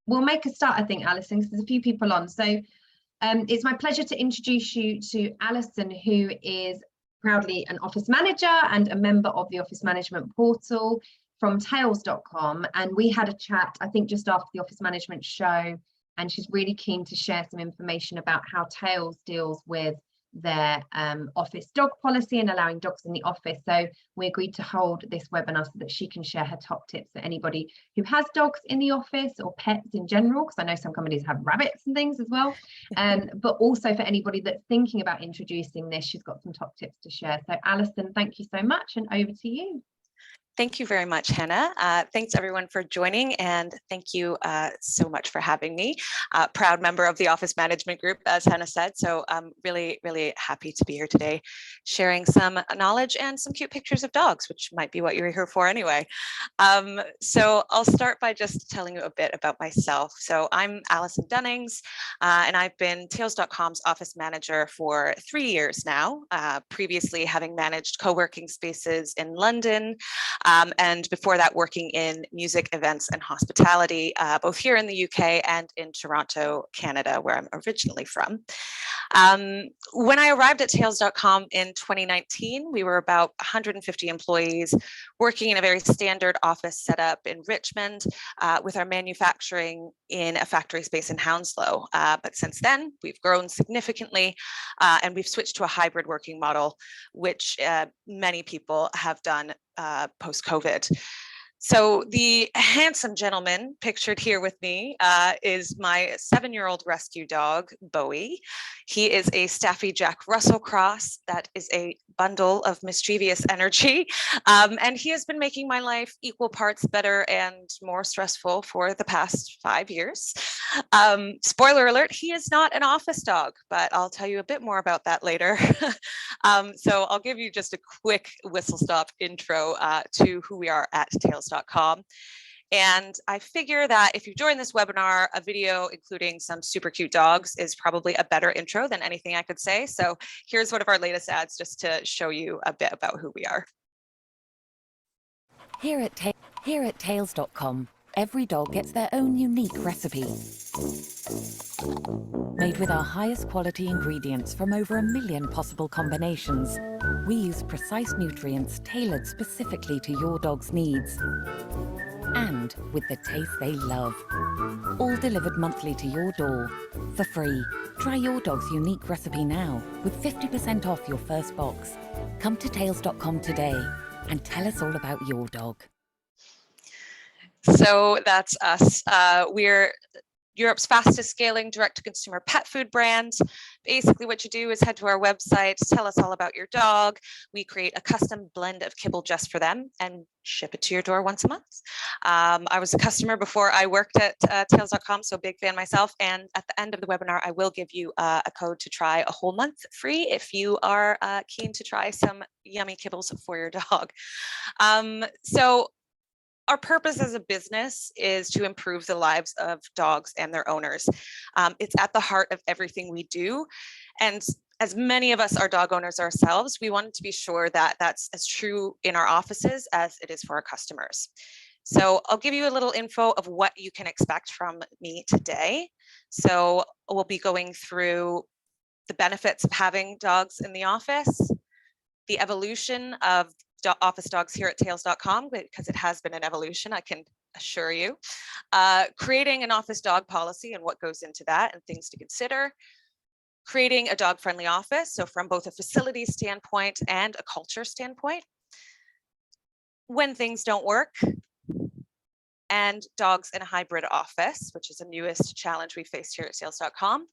we'll make a start, I think, Alison, because there's a few people on. So it's my pleasure to introduce you to Alison, who is proudly an office manager and a member of the office management portal from tails.com. And we had a chat, I think, just after the office management show, and she's really keen to share some information about how Tails deals with their office dog policy and allowing dogs in the office. So we agreed to hold this webinar so that she can share her top tips for anybody who has dogs in the office or pets in general, because I know some companies have rabbits and things as well, but also for anybody that's thinking about introducing this. She's got some top tips to share. So Alison, thank you so much, and over to you. Thank you very much, Hannah. Thanks everyone for joining, and thank you so much for having me. Proud member of the Office Management Group, as Hannah said, so I'm really, really happy to be here today, sharing some knowledge and some cute pictures of dogs, which might be what you're here for anyway. So I'll start by just telling you a bit about myself. So I'm Allison Dunnings, and I've been Tails.com's office manager for 3 years now, previously having managed co-working spaces in London, and before that working in music, events and hospitality, both here in the UK and in Toronto, Canada, where I'm originally from. When I arrived at Tails.com in 2019, we were about 150 employees working in a very standard office setup in Richmond, with our manufacturing in a factory space in Hounslow. But since then, we've grown significantly, and we've switched to a hybrid working model, which many people have done post-COVID. So the handsome gentleman pictured here with me is my 7-year-old rescue dog, Bowie. He is a Staffy Jack Russell cross that is a bundle of mischievous energy. And he has been making my life equal parts better and more stressful for the past 5 years. Spoiler alert, he is not an office dog, but I'll tell you a bit more about that later. So I'll give you just a quick whistle-stop intro to who we are at Tails.com. And I figure that if you join this webinar, a video including some super cute dogs is probably a better intro than anything I could say. So here's one of our latest ads just to show you a bit about who we are. Here at Tails.com, every dog gets their own unique recipe. Made with our highest quality ingredients from over 1 million possible combinations, we use precise nutrients tailored specifically to your dog's needs. And with the taste they love. All delivered monthly to your door for free. Try your dog's unique recipe now with 50% off your first box. Come to Tails.com today and tell us all about your dog. So that's us. We're Europe's fastest scaling direct-to-consumer pet food brand. Basically what you do is head to our website, tell us all about your dog. We create a custom blend of kibble just for them and ship it to your door once a month. I was a customer before I worked at Tails.com, so big fan myself. And at the end of the webinar, I will give you a code to try a whole month free if you are keen to try some yummy kibbles for your dog. So our purpose as a business is to improve the lives of dogs and their owners. It's at the heart of everything we do. And as many of us are dog owners ourselves, we wanted to be sure that that's as true in our offices as it is for our customers. So I'll give you a little info of what you can expect from me today. So we'll be going through the benefits of having dogs in the office, the evolution of office dogs here at Tails.com, because it has been an evolution, I can assure you. Creating an office dog policy and what goes into that and things to consider. Creating a dog-friendly office, so from both a facility standpoint and a culture standpoint. When things don't work. And dogs in a hybrid office, which is the newest challenge we faced here at Tails.com.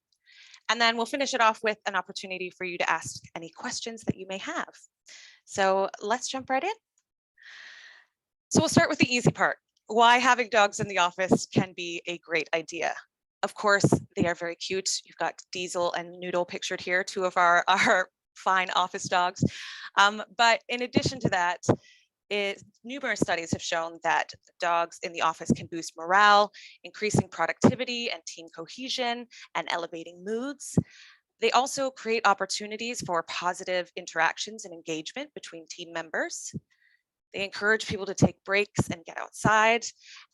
And then we'll finish it off with an opportunity for you to ask any questions that you may have. So let's jump right in. So we'll start with the easy part. Why having dogs in the office can be a great idea. Of course, they are very cute. You've got Diesel and Noodle pictured here, two of our fine office dogs. But in addition to that, numerous studies have shown that dogs in the office can boost morale, increasing productivity and team cohesion, and elevating moods. They also create opportunities for positive interactions and engagement between team members. They encourage people to take breaks and get outside,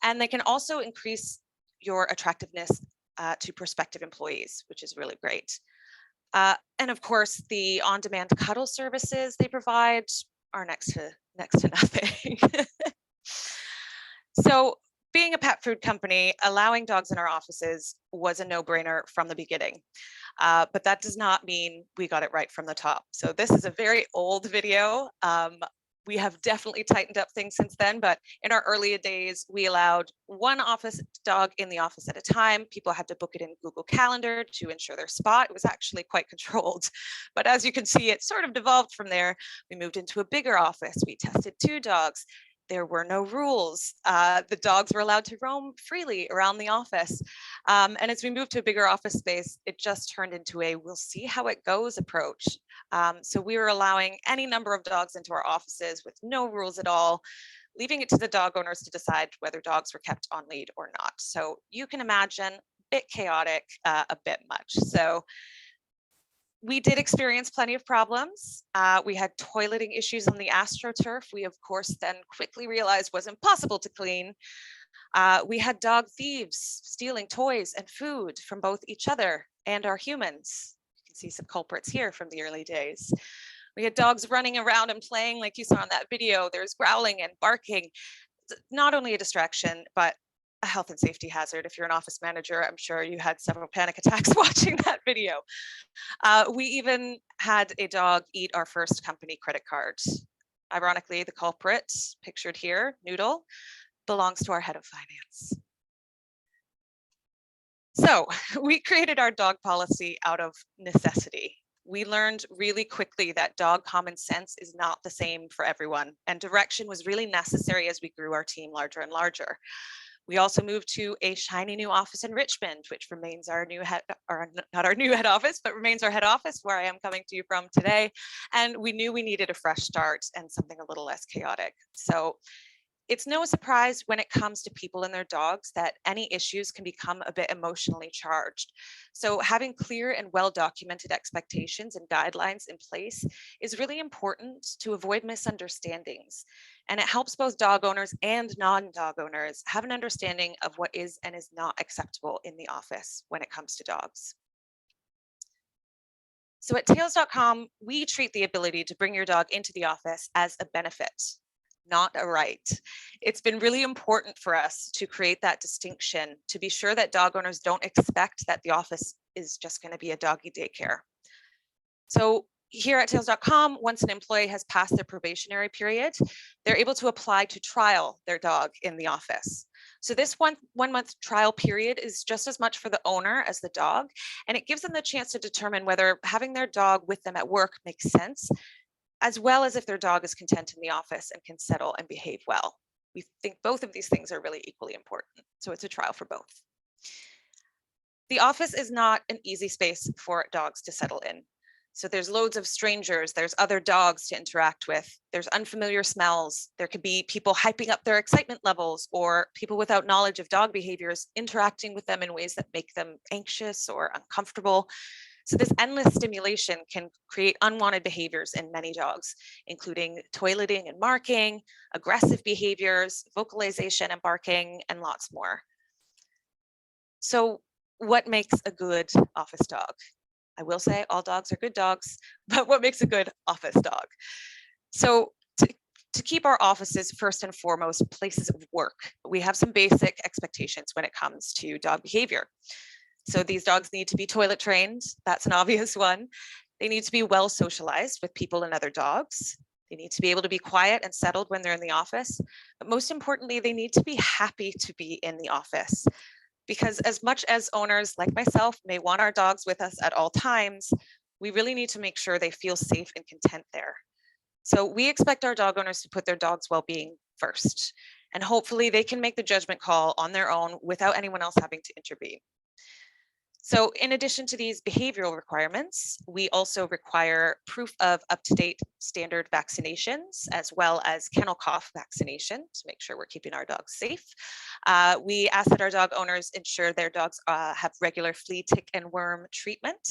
and they can also increase your attractiveness to prospective employees, which is really great. And of course, the on-demand cuddle services they provide are next to nothing. So being a pet food company, allowing dogs in our offices was a no-brainer from the beginning. But that does not mean we got it right from the top. So this is a very old video. We have definitely tightened up things since then, but in our earlier days, we allowed one office dog in the office at a time. People had to book it in Google Calendar to ensure their spot. It was actually quite controlled. But as you can see, it sort of devolved from there. We moved into a bigger office. We tested 2 dogs. There were no rules. The dogs were allowed to roam freely around the office. And as we moved to a bigger office space, it just turned into a we'll see how it goes approach. So we were allowing any number of dogs into our offices with no rules at all, leaving it to the dog owners to decide whether dogs were kept on lead or not. So you can imagine, a bit chaotic, a bit much. So we did experience plenty of problems. We had toileting issues on the AstroTurf. We, of course, then quickly realized was impossible to clean. We had dog thieves stealing toys and food from both each other and our humans. You can see some culprits here from the early days. We had dogs running around and playing like you saw in that video. There's growling and barking. It's not only a distraction, but a health and safety hazard. If you're an office manager, I'm sure you had several panic attacks watching that video. We even had a dog eat our first company credit card. Ironically, the culprit, pictured here, Noodle, belongs to our head of finance. So we created our dog policy out of necessity. We learned really quickly that dog common sense is not the same for everyone, and direction was really necessary as we grew our team larger and larger. We also moved to a shiny new office in Richmond, which remains our new head, or not our new head office, but remains our head office where I am coming to you from today. And we knew we needed a fresh start and something a little less chaotic. So it's no surprise when it comes to people and their dogs that any issues can become a bit emotionally charged. So having clear and well-documented expectations and guidelines in place is really important to avoid misunderstandings. And it helps both dog owners and non-dog owners have an understanding of what is and is not acceptable in the office when it comes to dogs. So at Tails.com, we treat the ability to bring your dog into the office as a benefit, not a right. It's been really important for us to create that distinction to be sure that dog owners don't expect that the office is just going to be a doggy daycare. So here at Tails.com, once an employee has passed their probationary period, they're able to apply to trial their dog in the office. So this one month trial period is just as much for the owner as the dog, and it gives them the chance to determine whether having their dog with them at work makes sense, as well as if their dog is content in the office and can settle and behave well. We think both of these things are really equally important. So it's a trial for both. The office is not an easy space for dogs to settle in. So there's loads of strangers, there's other dogs to interact with, there's unfamiliar smells, there could be people hyping up their excitement levels, or people without knowledge of dog behaviors interacting with them in ways that make them anxious or uncomfortable. So this endless stimulation can create unwanted behaviors in many dogs, including toileting and marking, aggressive behaviors, vocalization and barking, and lots more. So what makes a good office dog? I will say all dogs are good dogs, but what makes a good office dog? So to keep our offices first and foremost places of work, we have some basic expectations when it comes to dog behavior. So these dogs need to be toilet trained. That's an obvious one. They need to be well socialized with people and other dogs. They need to be able to be quiet and settled when they're in the office. But most importantly, they need to be happy to be in the office. Because as much as owners like myself may want our dogs with us at all times, we really need to make sure they feel safe and content there. So we expect our dog owners to put their dog's well-being first. And hopefully they can make the judgment call on their own without anyone else having to intervene. So in addition to these behavioral requirements, we also require proof of up-to-date standard vaccinations, as well as kennel cough vaccination to make sure we're keeping our dogs safe. We ask that our dog owners ensure their dogs have regular flea, tick, and worm treatment.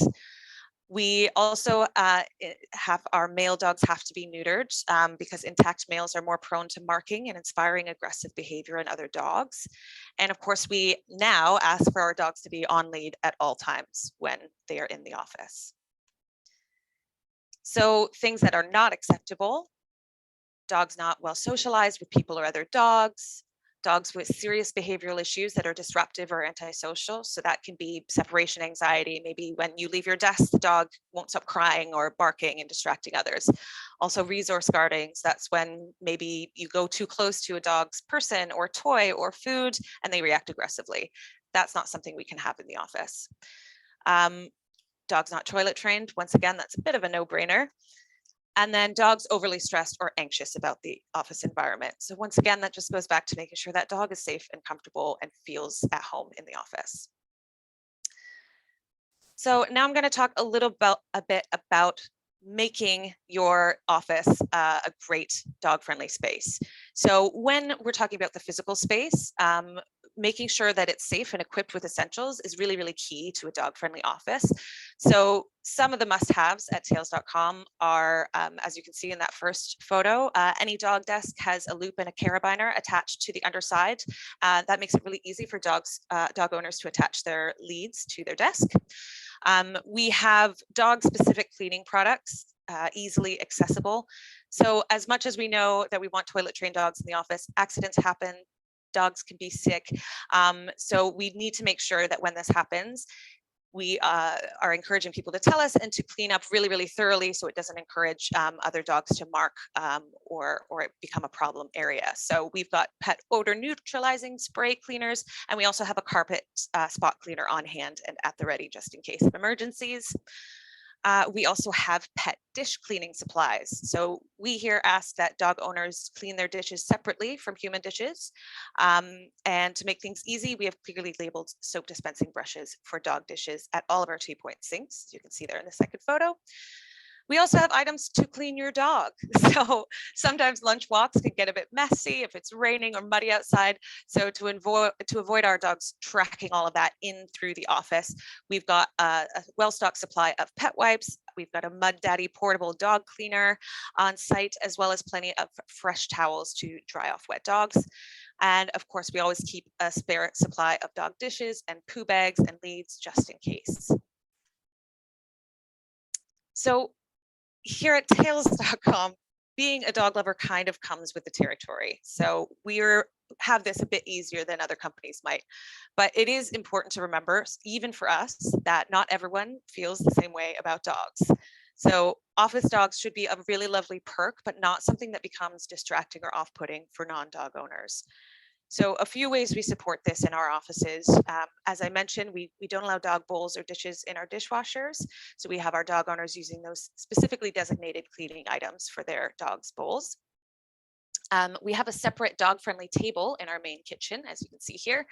We also have our male dogs have to be neutered because intact males are more prone to marking and inspiring aggressive behavior in other dogs. And of course, we now ask for our dogs to be on lead at all times when they are in the office. So things that are not acceptable: dogs not well socialized with people or other dogs, dogs with serious behavioral issues that are disruptive or antisocial. So that can be separation anxiety. Maybe when you leave your desk, the dog won't stop crying or barking and distracting others. Also resource guarding. So that's when maybe you go too close to a dog's person or toy or food and they react aggressively. That's not something we can have in the office. Dogs not toilet trained. Once again, that's a bit of a no-brainer. And then dogs overly stressed or anxious about the office environment. So once again, that just goes back to making sure that dog is safe and comfortable and feels at home in the office. So now I'm going to talk a bit about making your office a great dog-friendly space. So when we're talking about the physical space, making sure that it's safe and equipped with essentials is really, really key to a dog-friendly office. So some of the must-haves at tails.com are, as you can see in that first photo, any dog desk has a loop and a carabiner attached to the underside. That makes it really easy for dog owners to attach their leads to their desk. We have dog-specific cleaning products, easily accessible. So as much as we know that we want toilet-trained dogs in the office, accidents happen, dogs can be sick. So we need to make sure that when this happens, we are encouraging people to tell us and to clean up really, really thoroughly so it doesn't encourage other dogs to mark or it become a problem area. So we've got pet odor neutralizing spray cleaners, and we also have a carpet spot cleaner on hand and at the ready just in case of emergencies. We also have pet dish cleaning supplies. So we here ask that dog owners clean their dishes separately from human dishes. And to make things easy, we have clearly labeled soap dispensing brushes for dog dishes at all of our 2-point sinks, as you can see there in the second photo. We also have items to clean your dog. So sometimes lunch walks can get a bit messy if it's raining or muddy outside. So to avoid our dogs tracking all of that in through the office, we've got a well-stocked supply of pet wipes. We've got a Mud Daddy portable dog cleaner on site, as well as plenty of fresh towels to dry off wet dogs. And of course, we always keep a spare supply of dog dishes and poo bags and leads just in case. So here at tails.com, being a dog lover kind of comes with the territory. So we have this a bit easier than other companies might, but it is important to remember, even for us, that not everyone feels the same way about dogs. So office dogs should be a really lovely perk, but not something that becomes distracting or off-putting for non-dog owners. So a few ways we support this in our offices. As I mentioned, we don't allow dog bowls or dishes in our dishwashers. So we have our dog owners using those specifically designated cleaning items for their dog's bowls. We have a separate dog-friendly table in our main kitchen, as you can see here.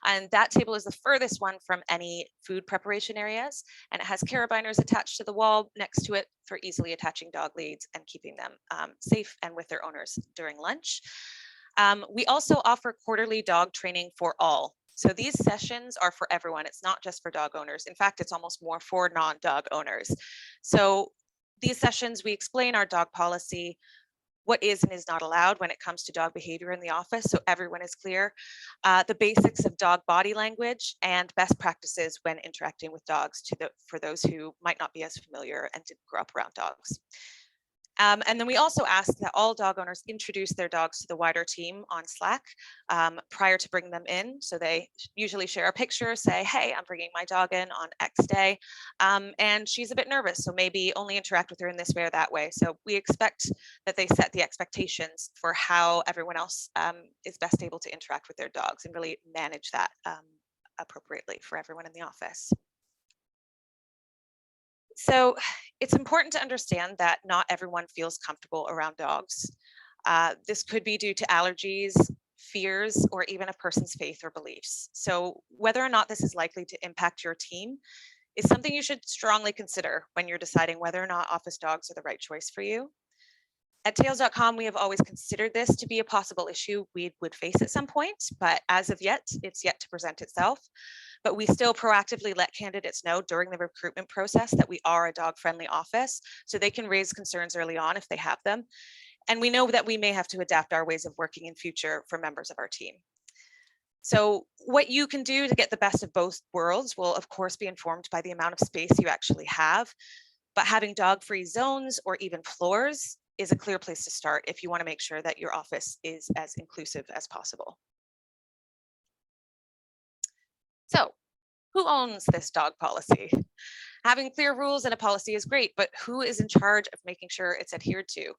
And that table is the furthest one from any food preparation areas. And it has carabiners attached to the wall next to it for easily attaching dog leads and keeping them safe and with their owners during lunch. We also offer quarterly dog training for all. So these sessions are for everyone. It's not just for dog owners. In fact, it's almost more for non-dog owners. So these sessions, we explain our dog policy, what is and is not allowed when it comes to dog behavior in the office, so everyone is clear, the basics of dog body language, and best practices when interacting with dogs for those who might not be as familiar and didn't grow up around dogs. And then we also ask that all dog owners introduce their dogs to the wider team on Slack prior to bringing them in. So they usually share a picture, say, hey, I'm bringing my dog in on X day, and she's a bit nervous, so maybe only interact with her in this way or that way. So we expect that they set the expectations for how everyone else is best able to interact with their dogs and really manage that appropriately for everyone in the office. So it's important to understand that not everyone feels comfortable around dogs. This could be due to allergies, fears, or even a person's faith or beliefs. So whether or not this is likely to impact your team is something you should strongly consider when you're deciding whether or not office dogs are the right choice for you. At tails.com, we have always considered this to be a possible issue we would face at some point, but as of yet, it's yet to present itself. but we still proactively let candidates know during the recruitment process that we are a dog-friendly office, so they can raise concerns early on if they have them. And we know that we may have to adapt our ways of working in future for members of our team. So what you can do to get the best of both worlds will of course be informed by the amount of space you actually have, but having dog-free zones or even floors is a clear place to start if you want to make sure that your office is as inclusive as possible. So who owns this dog policy? Having clear rules and a policy is great, but who is in charge of making sure it's adhered to?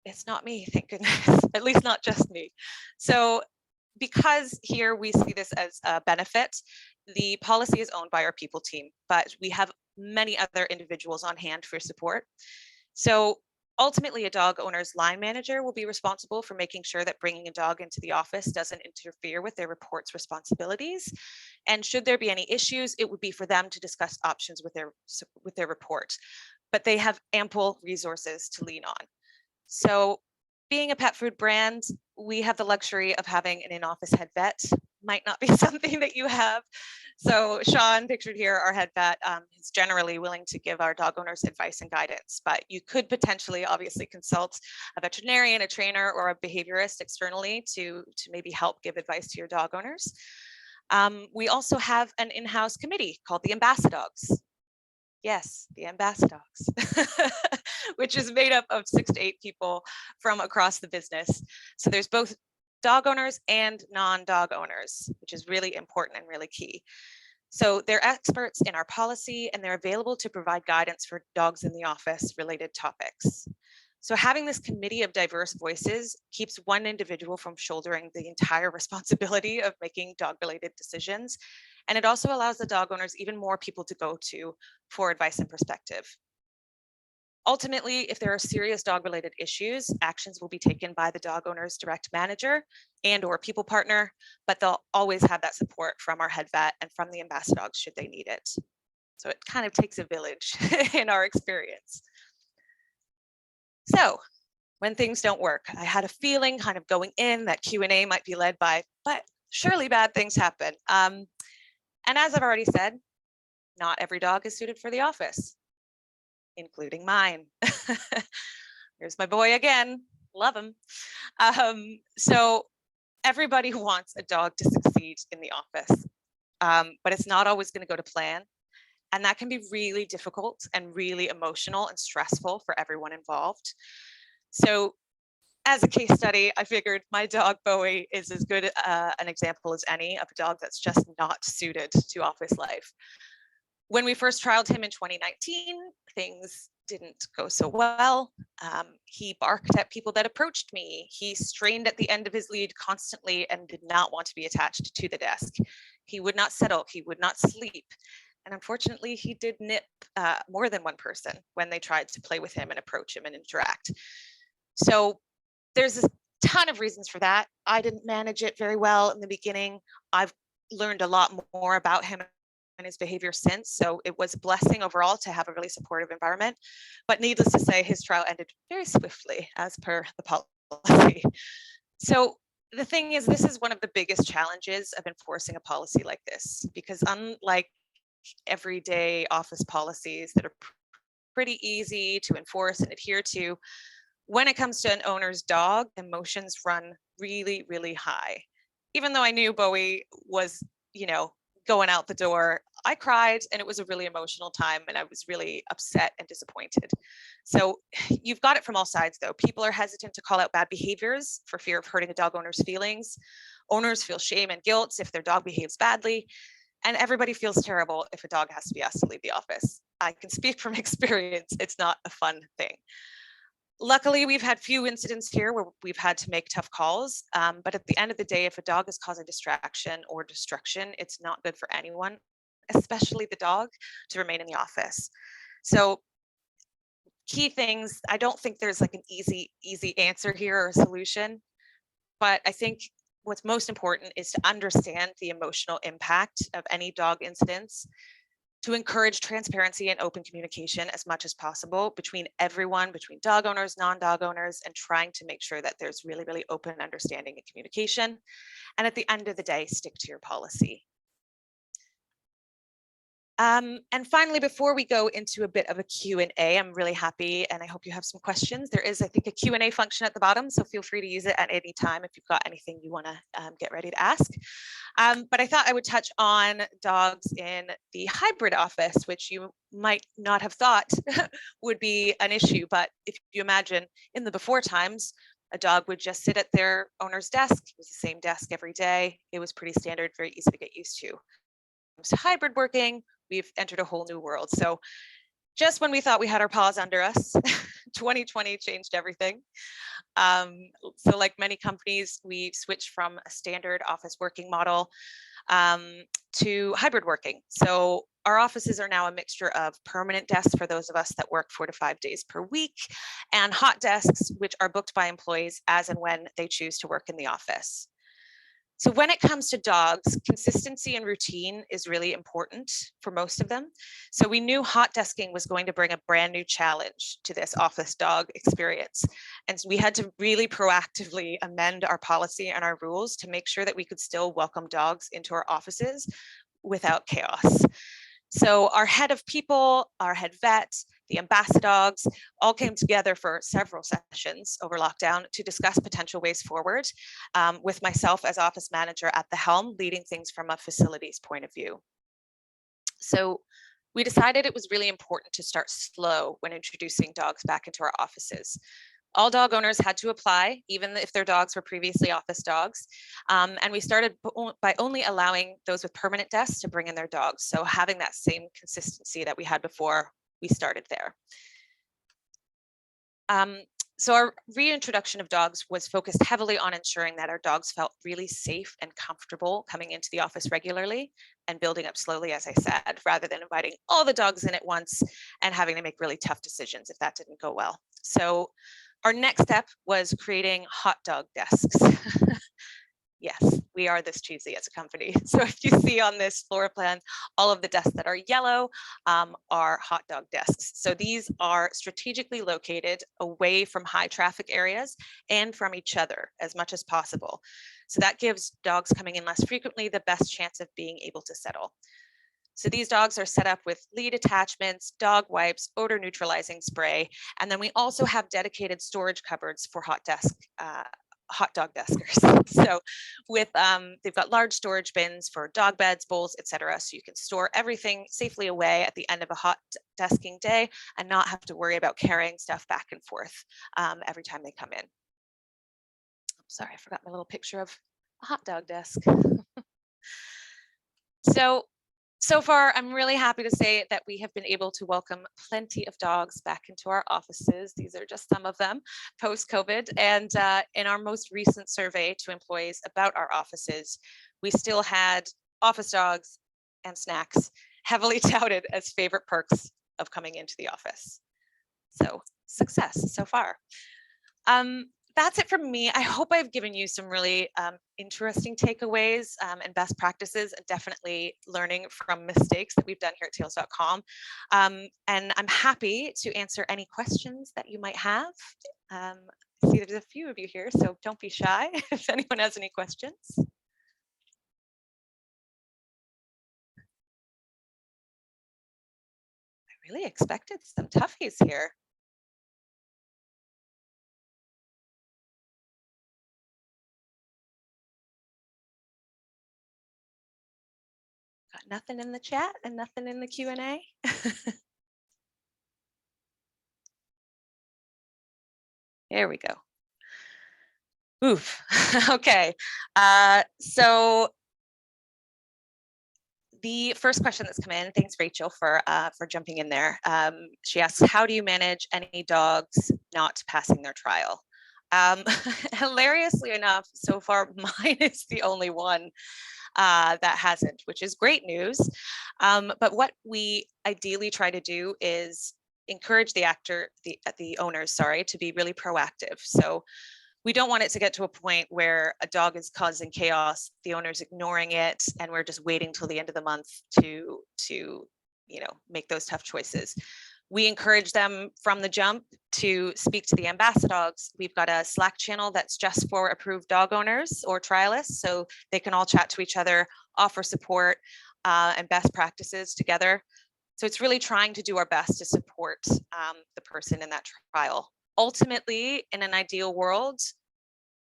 It's not me, thank goodness, at least not just me. So because here we see this as a benefit, the policy is owned by our people team, but we have many other individuals on hand for support. So ultimately, a dog owner's line manager will be responsible for making sure that bringing a dog into the office doesn't interfere with their report's responsibilities. And should there be any issues, it would be for them to discuss options with their report. But they have ample resources to lean on. So being a pet food brand, we have the luxury of having an in-office head vet. Might not be something that you have. So Sean, pictured here, our head vet, is generally willing to give our dog owners advice and guidance, but you could potentially obviously consult a veterinarian, a trainer, or a behaviorist externally to maybe help give advice to your dog owners. We also have an in-house committee called the Ambassadogs. Yes, the Ambassadogs, which is made up of 6 to 8 people from across the business. So there's both dog owners and non-dog owners, which is really important and really key. So they're experts in our policy and they're available to provide guidance for dogs in the office related topics. So having this committee of diverse voices keeps one individual from shouldering the entire responsibility of making dog-related decisions. And it also allows the dog owners even more people to go to for advice and perspective. Ultimately, if there are serious dog-related issues, actions will be taken by the dog owner's direct manager and or people partner, but they'll always have that support from our head vet and from the Ambassadogs should they need it. So it kind of takes a village in our experience. So when things don't work, I had a feeling kind of going in that Q&A might be led by, but surely bad things happen. And as I've already said, not every dog is suited for the office, including mine. Here's my boy again, love him. So everybody wants a dog to succeed in the office, but it's not always going to go to plan. And that can be really difficult and really emotional and stressful for everyone involved. So as a case study, I figured my dog Bowie is as good an example as any of a dog that's just not suited to office life. When we first trialed him in 2019, things didn't go so well. He barked at people that approached me. He strained at the end of his lead constantly and did not want to be attached to the desk. He would not settle, he would not sleep. And unfortunately, he did nip more than one person when they tried to play with him and approach him and interact. So there's a ton of reasons for that. I didn't manage it very well in the beginning. I've learned a lot more about him and his behavior since. So it was a blessing overall to have a really supportive environment. But needless to say, his trial ended very swiftly as per the policy. So the thing is, this is one of the biggest challenges of enforcing a policy like this, because unlike everyday office policies that are pretty easy to enforce and adhere to, when it comes to an owner's dog, emotions run really, really high. Even though I knew Bowie was, going out the door, I cried and it was a really emotional time and I was really upset and disappointed. So you've got it from all sides though. People are hesitant to call out bad behaviors for fear of hurting a dog owner's feelings. Owners feel shame and guilt if their dog behaves badly. And everybody feels terrible if a dog has to be asked to leave the office. I can speak from experience, it's not a fun thing. Luckily, we've had few incidents here where we've had to make tough calls, but at the end of the day, if a dog is causing distraction or destruction, it's not good for anyone, especially the dog, to remain in the office. So key things, I don't think there's like an easy answer here or a solution, but I think what's most important is to understand the emotional impact of any dog incidents, to encourage transparency and open communication as much as possible between everyone, between dog owners, non-dog owners, and trying to make sure that there's really, really open understanding and communication. And at the end of the day, stick to your policy. And finally, before we go into a bit of a Q&A, I'm really happy, and I hope you have some questions. There is, I think, a Q&A function at the bottom, so feel free to use it at any time if you've got anything you want to get ready to ask. But I thought I would touch on dogs in the hybrid office, which you might not have thought would be an issue. But if you imagine in the before times, a dog would just sit at their owner's desk. It was the same desk every day. It was pretty standard, very easy to get used to. To hybrid working, we've entered a whole new world. So just when we thought we had our paws under us, 2020 changed everything. So like many companies, we switched from a standard office working model to hybrid working. So our offices are now a mixture of permanent desks for those of us that work 4 to 5 days per week, and hot desks, which are booked by employees as and when they choose to work in the office. So when it comes to dogs, consistency and routine is really important for most of them. So we knew hot desking was going to bring a brand new challenge to this office dog experience. And so we had to really proactively amend our policy and our rules to make sure that we could still welcome dogs into our offices without chaos. So our head of people, our head vet, the ambassadors all came together for several sessions over lockdown to discuss potential ways forward, with myself as office manager at the helm, leading things from a facilities point of view. So we decided it was really important to start slow when introducing dogs back into our offices. All dog owners had to apply, even if their dogs were previously office dogs. And we started by only allowing those with permanent desks to bring in their dogs. So having that same consistency that we had before, we started there. So our reintroduction of dogs was focused heavily on ensuring that our dogs felt really safe and comfortable coming into the office regularly and building up slowly, as I said, rather than inviting all the dogs in at once and having to make really tough decisions if that didn't go well. So our next step was creating hot dog desks. Yes, we are this choosy as a company. So if you see on this floor plan, all of the desks that are yellow are hot dog desks. So these are strategically located away from high traffic areas and from each other as much as possible. So that gives dogs coming in less frequently the best chance of being able to settle. So these dogs are set up with lead attachments, dog wipes, odor neutralizing spray, and then we also have dedicated storage cupboards for hot dog deskers. So with they've got large storage bins for dog beds, bowls, etc. So you can store everything safely away at the end of a hot desking day and not have to worry about carrying stuff back and forth every time they come in. I'm sorry, I forgot my little picture of a hot dog desk. So far, I'm really happy to say that we have been able to welcome plenty of dogs back into our offices. These are just some of them post-COVID. And in our most recent survey to employees about our offices, we still had office dogs and snacks heavily touted as favorite perks of coming into the office. So success so far. That's it from me. I hope I've given you some really interesting takeaways and best practices, and definitely learning from mistakes that we've done here at tails.com. And I'm happy to answer any questions that you might have. I see there's a few of you here, so don't be shy if anyone has any questions. I really expected some toughies here. Got nothing in the chat and nothing in the Q&A. There we go. Oof. Okay. So the first question that's come in, thanks Rachel for jumping in there. She asks, how do you manage any dogs not passing their trial? Hilariously enough, so far mine is the only one that hasn't, which is great news. But what we ideally try to do is encourage the owners, sorry, to be really proactive. So we don't want it to get to a point where a dog is causing chaos, the owner's ignoring it, and we're just waiting till the end of the month to make those tough choices. We encourage them from the jump to speak to the ambassadors. We've got a Slack channel that's just for approved dog owners or trialists, so they can all chat to each other, offer support. and best practices together. So it's really trying to do our best to support the person in that trial. Ultimately, in an ideal world,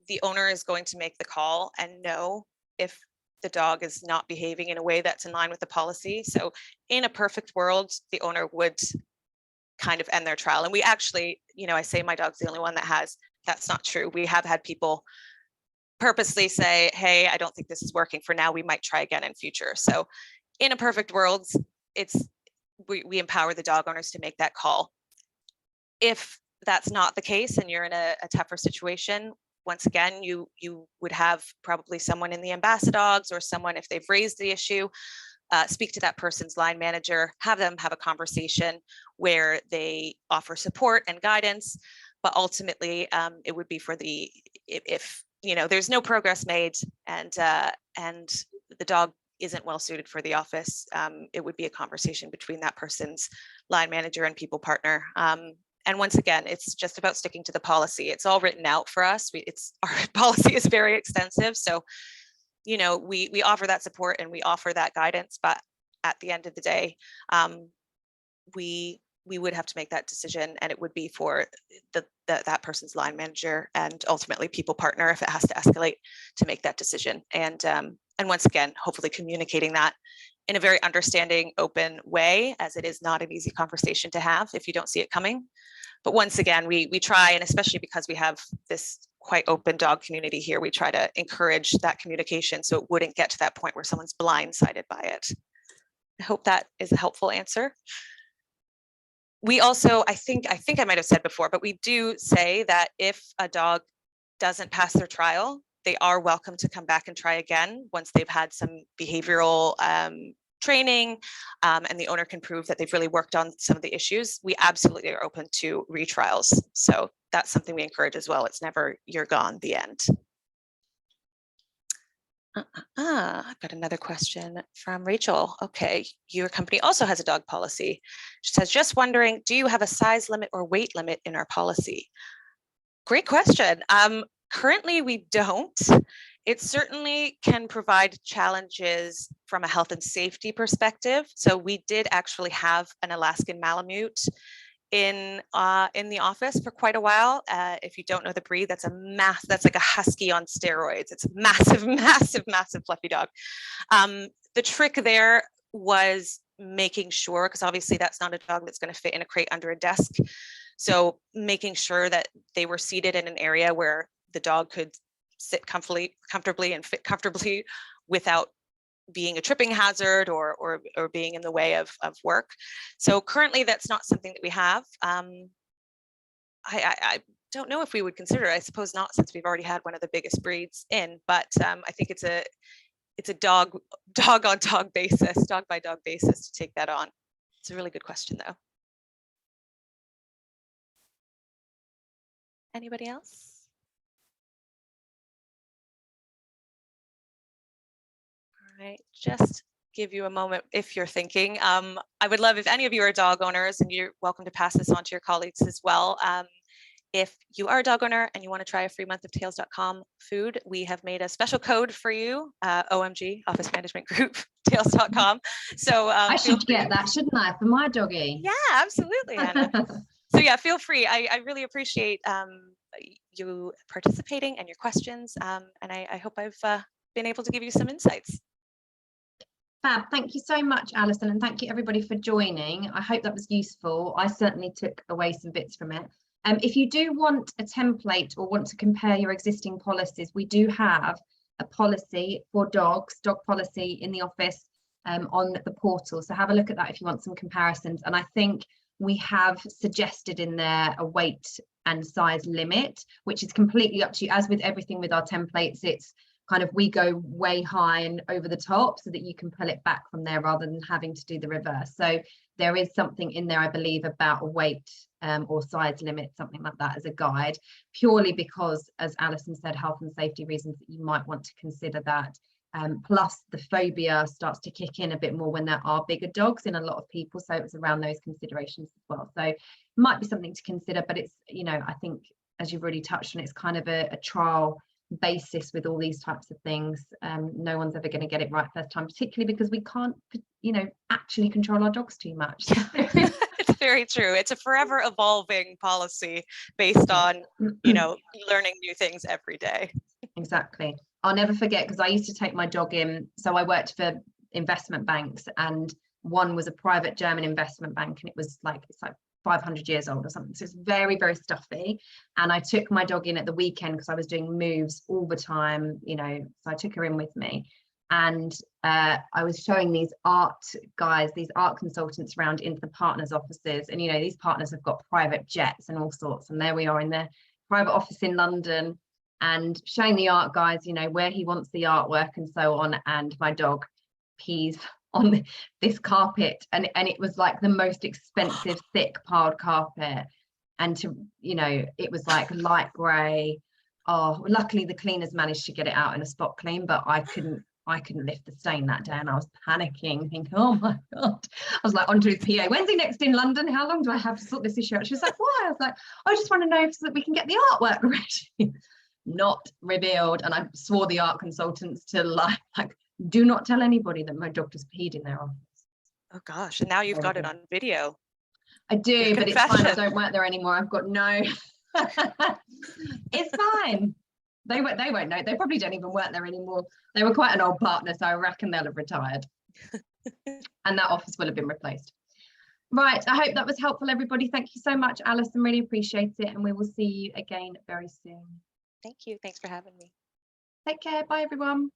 the owner is going to make the call and know if the dog is not behaving in a way that's in line with the policy. So in a perfect world, the owner would kind of end their trial. And we actually, I say my dog's the only one that has. That's not true. We have had people purposely say, hey, I don't think this is working for now. We might try again in future. So in a perfect world, we empower the dog owners to make that call. If that's not the case and you're in a tougher situation, once again, you would have probably someone in the ambassadors or someone, if they've raised the issue, speak to that person's line manager, have them have a conversation where they offer support and guidance. But ultimately, it would be for if there's no progress made and the dog isn't well suited for the office, it would be a conversation between that person's line manager and people partner. And once again, it's just about sticking to the policy. It's all written out for us. Our policy is very extensive. So, we offer that support and we offer that guidance, but at the end of the day, we would have to make that decision, and it would be for that person's line manager and ultimately people partner if it has to escalate to make that decision. And once again, hopefully communicating that in a very understanding, open way, as it is not an easy conversation to have if you don't see it coming. But once again, we try, and especially because we have this quite open dog community here, we try to encourage that communication so it wouldn't get to that point where someone's blindsided by it. I hope that is a helpful answer. We also, I think I might have said before, but we do say that if a dog doesn't pass their trial, they are welcome to come back and try again once they've had some behavioral training and the owner can prove that they've really worked on some of the issues. We absolutely are open to retrials. So that's something we encourage as well. It's never you're gone, the end. I've got another question from Rachel. Okay, your company also has a dog policy. She says, just wondering, do you have a size limit or weight limit in our policy? Great question. Currently, we don't. It certainly can provide challenges from a health and safety perspective. So we did actually have an Alaskan Malamute in the office for quite a while. If you don't know the breed, that's like a husky on steroids. It's a massive, massive, massive fluffy dog. The trick there was making sure, because obviously that's not a dog that's going to fit in a crate under a desk. So making sure that they were seated in an area where the dog could sit comfortably and fit comfortably without being a tripping hazard or being in the way of work. So currently that's not something that we have. I don't know if we would consider it. I suppose not, since we've already had one of the biggest breeds in, but I think it's a dog on dog basis, dog by dog basis to take that on. It's a really good question though. Anybody else? All right, just give you a moment if you're thinking. I would love if any of you are dog owners, and you're welcome to pass this on to your colleagues as well. If you are a dog owner and you want to try a free month of tails.com food, we have made a special code for you, OMG, Office Management Group, tails.com. So I should get that, shouldn't I, for my doggy? Yeah, absolutely, Anna. So yeah, feel free. I really appreciate you participating and your questions. And I hope I've been able to give you some insights. Fab, thank you so much, Alison, and thank you everybody for joining. I hope that was useful. I certainly took away some bits from it. If you do want a template or want to compare your existing policies, we do have a policy for dogs, dog policy in the office on the portal. So have a look at that if you want some comparisons. And I think we have suggested in there a weight and size limit, which is completely up to you. As with everything with our templates, it's kind of, we go way high and over the top so that you can pull it back from there rather than having to do the reverse. So there is something in there, I believe, about a weight or size limit, something like that, as a guide, purely because, as Alison said, health and safety reasons that you might want to consider that. Plus the phobia starts to kick in a bit more when there are bigger dogs in a lot of people. So it's around those considerations as well. So it might be something to consider, but it's, I think, as you've already touched on, it's kind of a trial basis with all these types of things. No one's ever going to get it right first time, particularly because we can't, you know, actually control our dogs too much. It's very true. It's a forever evolving policy based on, you know, learning new things every day. Exactly. I'll never forget, because I used to take my dog in. So I worked for investment banks, and one was a private German investment bank, and it's like 500 years old or something. So it's very, very stuffy. And I took my dog in at the weekend because I was doing moves all the time, you know, so I took her in with me. And I was showing these art guys, these art consultants around into the partners' offices. And, you know, these partners have got private jets and all sorts. And there we are in their private office in London, and showing the art guys, you know, where he wants the artwork and so on. And my dog pees on this carpet, and it was like the most expensive thick piled carpet, and to, you know, it was like light grey. Oh, luckily the cleaners managed to get it out in a spot clean, but I couldn't lift the stain that day, and I was panicking, thinking, oh my god. I was like, onto his PA, when's he next in London, how long do I have to sort this issue out? She was like, why? I was like, I just want to know so that we can get the artwork ready. Not revealed. And I swore the art consultants to like do not tell anybody that my dog just peed in their office. Oh gosh, and now you've got it on video. I do, Your but it's fine. I confession. don't work there anymore. I've got no. It's fine. They won't know. They probably don't even work there anymore. They were quite an old partner, so I reckon they'll have retired. And that office will have been replaced. Right, I hope that was helpful, everybody. Thank you so much, Alison. Really appreciate it, and we will see you again very soon. Thank you. Thanks for having me. Take care. Bye, everyone.